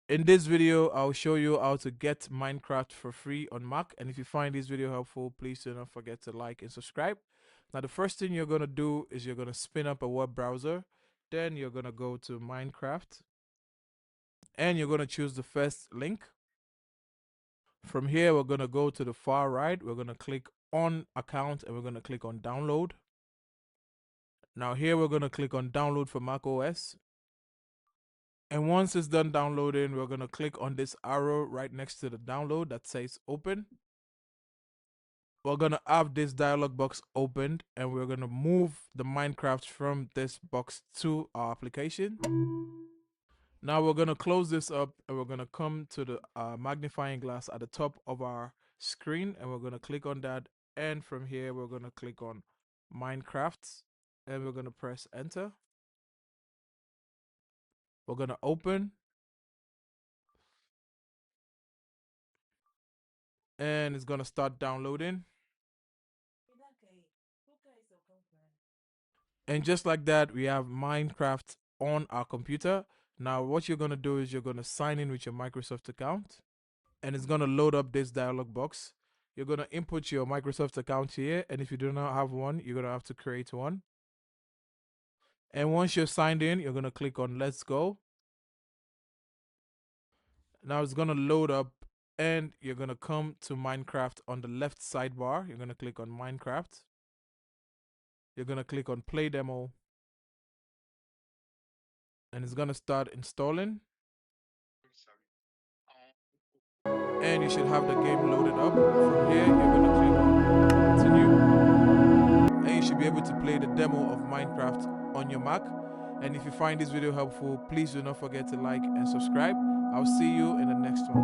In this video, I'll show you how to get Minecraft for free on Mac. And if you find this video helpful, please do not forget to like and subscribe. Now, the first thing you're going to do is you're going to spin up a web browser. Then you're going to go to Minecraft. And you're going to choose the first link. From here, we're going to go to the far right. We're going to click on account and we're going to click on download. Now here we're going to click on download for Mac OS. And once it's done downloading, we're going to click on this arrow right next to the download that says open. We're going to have this dialog box opened and we're going to move the Minecraft from this box to our application. Now we're going to close this up and we're going to come to the magnifying glass at the top of our screen and we're going to click on that. And from here, we're going to click on Minecraft and we're going to press enter. We're going to open. And it's going to start downloading. And just like that, we have Minecraft on our computer. Now, what you're going to do is you're going to sign in with your Microsoft account. And it's going to load up this dialog box. You're going to input your Microsoft account here. And if you do not have one, you're going to have to create one. And once you're signed in, you're going to click on Let's Go. Now it's going to load up. And you're going to come to Minecraft on the left sidebar. You're going to click on Minecraft. You're going to click on Play Demo. And it's going to start installing. And you should have the game loaded up. From here, you're going to click on Continue. And you should be able to play the demo of Minecraft on your Mac. And if you find this video helpful, please do not forget to like and subscribe. I'll see you in the next one.